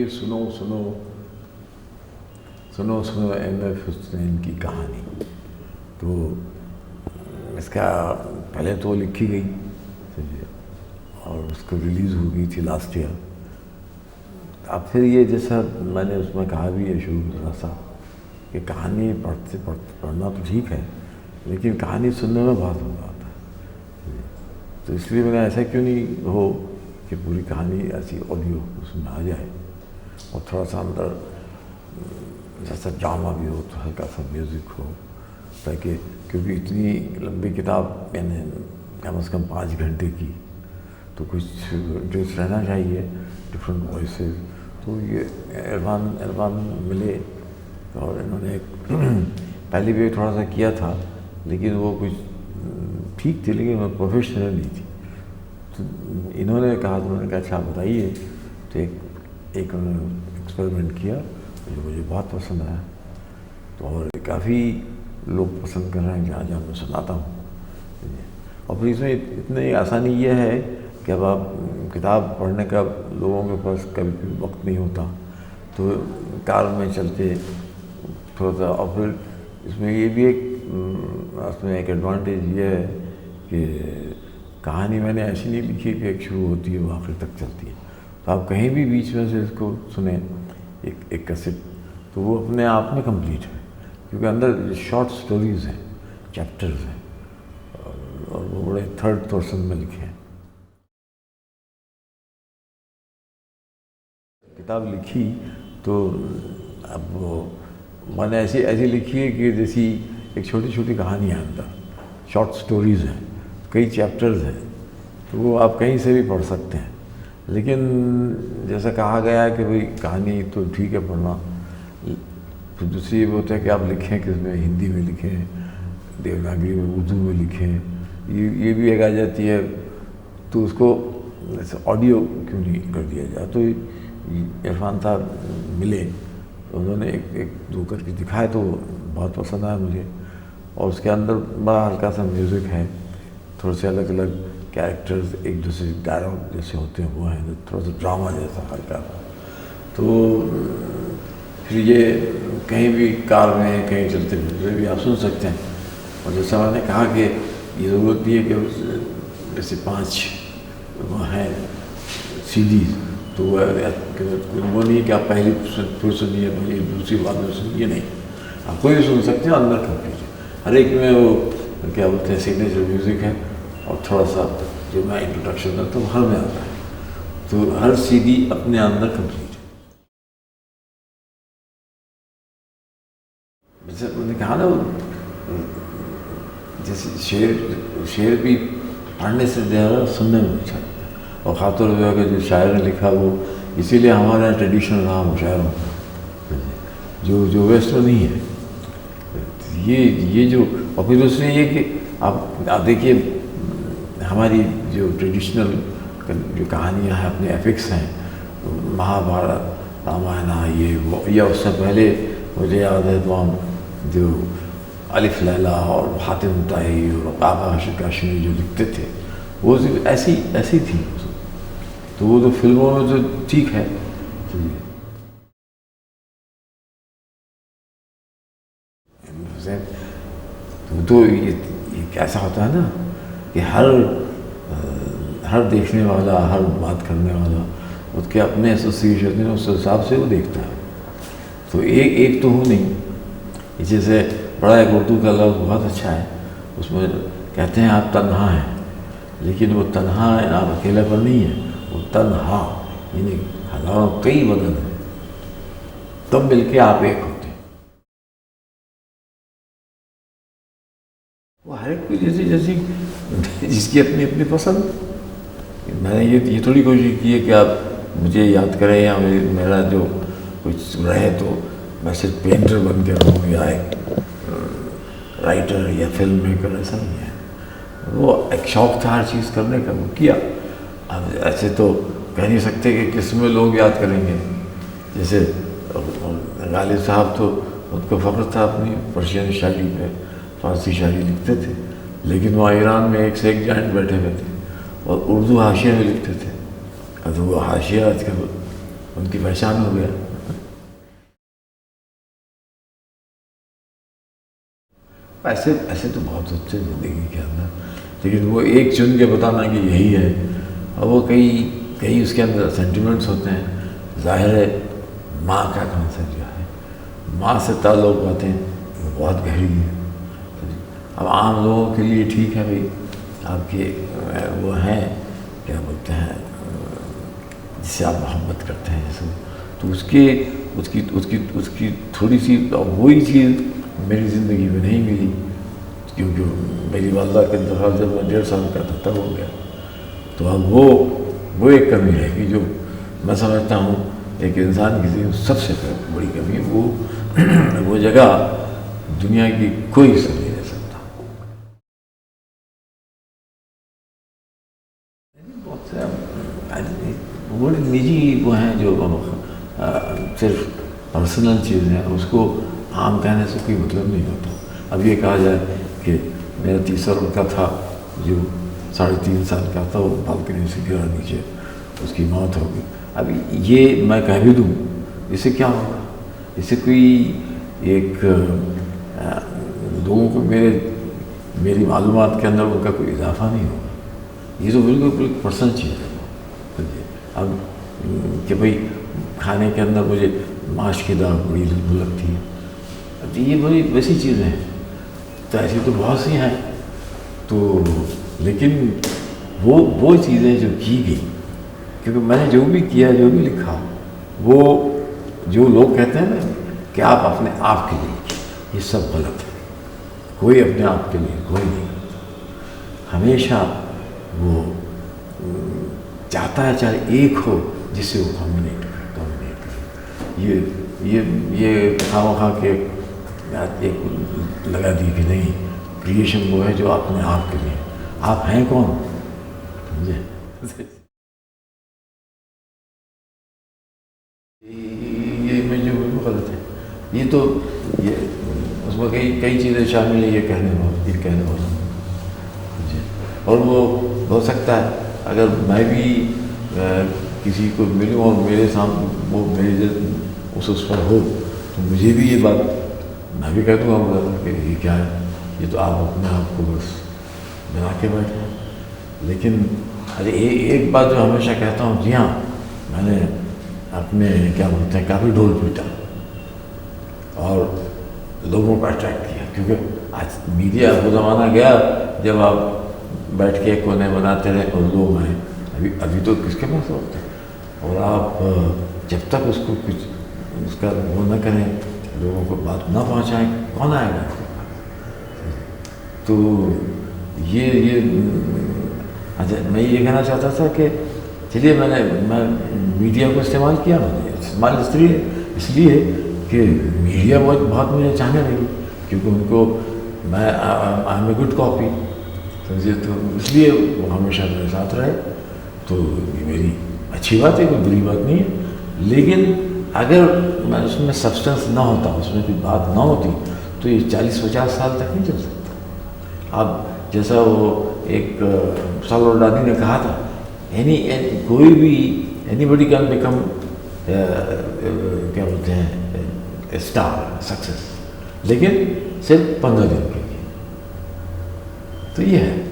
یہ سنو سنو سنو سنو ایم ایف حسین کی کہانی. تو اس کا پہلے تو لکھی گئی اور اس کو ریلیز ہو گئی تھی لاسٹ ایئر. اب پھر یہ جیسا میں نے اس میں کہا بھی ہے شروع ذرا سا کہ کہانی پڑھنا تو ٹھیک ہے لیکن کہانی سننے میں بہت مزہ آتا ہے. تو اس لیے میں نے ایسا کیوں نہیں ہو کہ پوری کہانی ایسی آڈیو اس میں آ جائے اور تھوڑا سا اندر جیسا ڈرامہ بھی ہو تو ہلکا سا میوزک ہو, تاکہ کیونکہ اتنی لمبی کتاب میں نے کم از کم 5 گھنٹے کی تو کچھ انٹرسٹ رہنا چاہیے, ڈفرینٹ وائسز. تو یہ عرفان ملے اور انہوں نے پہلے بھی تھوڑا سا کیا تھا لیکن وہ کچھ ٹھیک تھی لیکن وہ پروفیشنل نہیں تھی. تو انہوں نے کہا تو انہوں نے کہا اچھا بتائیے. تو ایک انہوں نے ایکسپیریمنٹ کیا جو مجھے بہت پسند آیا. تو اور کافی لوگ پسند کر رہے ہیں جہاں جہاں میں سناتا ہوں. اور پھر اس میں اتنی آسانی یہ ہے کہ اب آپ کتاب پڑھنے کا لوگوں کے پاس کبھی وقت نہیں ہوتا تو کار میں چلتے تھوڑا سا. اور پھر اس میں یہ بھی ایک ایڈوانٹیج یہ ہے کہ کہانی میں نے ایسی نہیں لکھی کہ ایک شروع ہوتی ہے وہ آخر تک چلتی ہے. تو آپ کہیں بھی بیچ میں سے اس کو سنیں ایک کیسٹ تو وہ اپنے آپ میں کمپلیٹ ہے, کیونکہ اندر شارٹ سٹوریز ہیں, چیپٹرز ہیں اور وہ بڑے تھرڈ پرسن میں لکھے ہیں. کتاب لکھی تو اب وہ میں نے ایسی لکھی ہے کہ جیسی ایک چھوٹی چھوٹی کہانی ہے اندر, شارٹ سٹوریز ہیں, کئی چیپٹرز ہیں, تو وہ آپ کہیں سے بھی پڑھ سکتے ہیں. لیکن جیسا کہا گیا ہے کہ بھئی کہانی تو ٹھیک ہے پڑھنا, پھر دوسری یہ ہوتا ہے کہ آپ لکھیں کس میں, ہندی میں لکھیں, دیوناگری میں, اردو میں لکھیں, یہ بھی ایک آ جاتی ہے. تو اس کو جیسے آڈیو کیوں نہیں کر دیا جائے. تو عرفان صاحب ملے, انہوں نے ایک دو کر کے دکھائے تو بہت پسند آیا مجھے. اور اس کے اندر بڑا ہلکا سا میوزک ہے, تھوڑے سے الگ الگ کیریکٹرز ایک دوسرے ڈائلاگ جیسے ہوتے ہیں وہ ہیں, تھوڑا سا ڈرامہ جیسا ہلکا. تو پھر یہ کہیں بھی کار میں کہیں چلتے پھرتے بھی آپ سن سکتے ہیں. اور جیسا میں نے کہا کہ یہ ضرورت نہیں ہے کہ جیسے 5 وہ ہیں CDs تو وہ نہیں کہ آپ پہلی پھر سنیے پہلی دوسری بات میں سنیے, نہیں, آپ کوئی بھی سن سکتے ہیں اندر کمپلیٹ ہے. ہر ایک میں وہ کیا بولتے ہیں سگنیچر میوزک ہے اور تھوڑا سا جو میں انٹروڈکشن کرتا ہوں ہر میں آتا ہے. تو ہر CD اپنے اندر کمپلیٹ ہے. جیسے میں نے کہا نا جیسے شعر بھی پڑھنے سے زیادہ سننے میں اچھا لگتا ہے. اور خاص طور پہ جو شاعر نے لکھا وہ اسی لیے ہمارے یہاں ٹریڈیشنل رہا مشاعروں کا جو ویسٹ میں نہیں ہے. یہ جو اور پھر دوسرے یہ کہ آپ دیکھیے ہماری جو ٹریڈیشنل جو کہانیاں ہیں اپنے ایپکس ہیں, مہابھارت, رامائنہ, یہ وہ, یا اس سے پہلے مجھے یاد ہے تمام جو الف لیلا اور حاتم طائی اور آغا کاشمی جو لکھتے تھے وہ ایسی تھی. تو وہ تو فلموں میں تو ٹھیک ہے. تو یہ کیسا ہوتا ہے نا کہ ہر دیکھنے والا, ہر بات کرنے والا اس کے اپنے ایسوسیشن میں اس حساب سے وہ دیکھتا ہے. تو ایک تو ہوں نہیں. جیسے بڑا ایک اردو کا لفظ بہت اچھا ہے, اس میں کہتے ہیں آپ تنہا ہیں, لیکن وہ تنہا ہے آپ اکیلے پر نہیں ہیں, وہ تنہا یعنی ہزاروں کئی بدن ہیں تب مل کے آپ ایک ہوتے ہیں. وہ ہر ایک کو جیسی جس کی اپنی اپنی پسند. میں نے یہ تھوڑی کوشش کی ہے کہ آپ مجھے یاد کریں یا میرا جو کچھ رہے تو میں صرف پینٹر بن کے رہوں یا ایک رائٹر یا فلم میکر, ایسا نہیں ہے. وہ ایک شوق تھا ہر چیز کرنے کا, وہ کیا. اب ایسے تو کہہ نہیں سکتے کہ کس میں لوگ یاد کریں گے. جیسے غالب صاحب تو ان کو فخر تھا اپنی پرشین شاعری پہ, فارسی شاعری لکھتے تھے, لیکن وہ ایران میں ایک سے ایک جائنٹ بیٹھے ہوئے تھے اور اردو حاشیے میں لکھتے تھے. اب وہ حاشیہ آج کل ان کی پہچان ہو گیا. ایسے تو بہت اچھے زندگی کے اندر، لیکن وہ ایک چن کے بتانا کہ یہی ہے، اور وہ کئی اس کے اندر سینٹیمنٹس ہوتے ہیں. ظاہر ہے ماں کا کنسرٹ جو ہے، ماں سے تعلق باتیں وہ بہت گہری ہے. اب عام لوگوں کے لیے ٹھیک ہے بھائی، آپ کے وہ ہیں کیا بولتے ہیں جس سے آپ محبت کرتے ہیں جیسے، تو اس کی تھوڑی سی وہی چیز میری زندگی میں نہیں ملی، کیونکہ میری والدہ کے انتقال جب میں 1.5 سال کا تھا تب ہو گیا. تو اب وہ ایک کمی ہے کہ جو میں سمجھتا ہوں ایک انسان کی زندگی سب سے بڑی کمی ہے، وہ جگہ دنیا کی کوئی سب نہیں رہ سکتا. بہت سے وہ نجی وہ ہیں جو صرف پرسنل چیز ہیں، اس کو عام کہنے سے کوئی مطلب نہیں ہوتا. اب یہ کہا جائے کہ میرا تیسرا لڑکا تھا جو 3.5 سال کا تھا، وہ بالکنی سے گرا نیچے، اس کی موت ہو گئی. اب یہ میں کہہ بھی دوں، اس سے کیا ہوگا؟ اس سے کوئی ایک لوگوں کو میری معلومات کے اندر ان کا کوئی اضافہ نہیں ہوگا. یہ تو بالکل پرسنل چیز ہے. اب کہ بھئی کھانے کے اندر مجھے ماش کی دال بڑی لگتی ہے، اب یہ بڑی ویسی چیزیں ہیں. تو ایسی تو بہت سی ہیں، تو لیکن وہ چیزیں جو کی گئی، کیونکہ میں نے جو بھی کیا، جو بھی لکھا، وہ جو لوگ کہتے ہیں نا کہ آپ اپنے آپ کے لیے لکھیں، یہ سب غلط ہے. کوئی اپنے آپ کے لیے کوئی نہیں کرتا. ہمیشہ وہ چاہتا ہے چاہے ایک ہو جس سے وہ ڈومینیٹ کرے. یہ خواہ کے ایک لگا دی کہ نہیں، کریشن وہ ہے جو اپنے آپ کے لیے. آپ ہیں کون؟ سمجھے؟ یہ میں جو بالکل غلط ہے. یہ تو اس میں کئی چیزیں شامل ہیں. یہ کہنے والا اور وہ ہو سکتا ہے اگر میں بھی کسی کو ملوں اور میرے سامنے وہ میرے اس پر ہو تو مجھے بھی یہ بات میں بھی کہہ دوں گا کہ یہ کیا ہے، یہ تو آپ اپنے آپ کو بس بنا کے بیٹھے ہیں. لیکن ایک بات جو ہمیشہ کہتا ہوں، جی ہاں میں نے اپنے کیا بولتے ہیں کافی ڈھول پیٹا اور لوگوں کو اٹریکٹ کیا، کیونکہ آج میڈیا وہ زمانہ گیا جب آپ بیٹھ کے کونے بناتے رہے اور لوگ آئیں. ابھی تو کس کے پاس وقت ہے، اور آپ جب تک اس کو کچھ اس کا وہ نہ کریں، لوگوں کو بات نہ پہنچائیں، کون آئے گا آپ کے پاس؟ تو یہ اچھا میں یہ کہنا چاہتا تھا کہ چلیے میں میڈیا کو استعمال کیا، میں نے استعمال اس لیے کہ میڈیا بہت مجھے چاہنے لگی، کیونکہ ان کو میں I am a good copy, سمجھے، تو اس لیے وہ ہمیشہ میرے ساتھ رہے. تو یہ میری اچھی بات ہے، کوئی بری بات نہیں ہے. لیکن اگر میں اس میں سبسٹنس نہ ہوتا، اس میں کوئی بات نہ ہوتی، تو یہ 40-50 سال تک نہیں چل سکتا. اب جیسا وہ ایک سالور ڈانی نے کہا تھا، کوئی بھی اینی بڈی کین بیکم کیا بولتے ہیں اسٹار سکسیس، لیکن صرف 15 دن کے لیے. تو یہ ہے.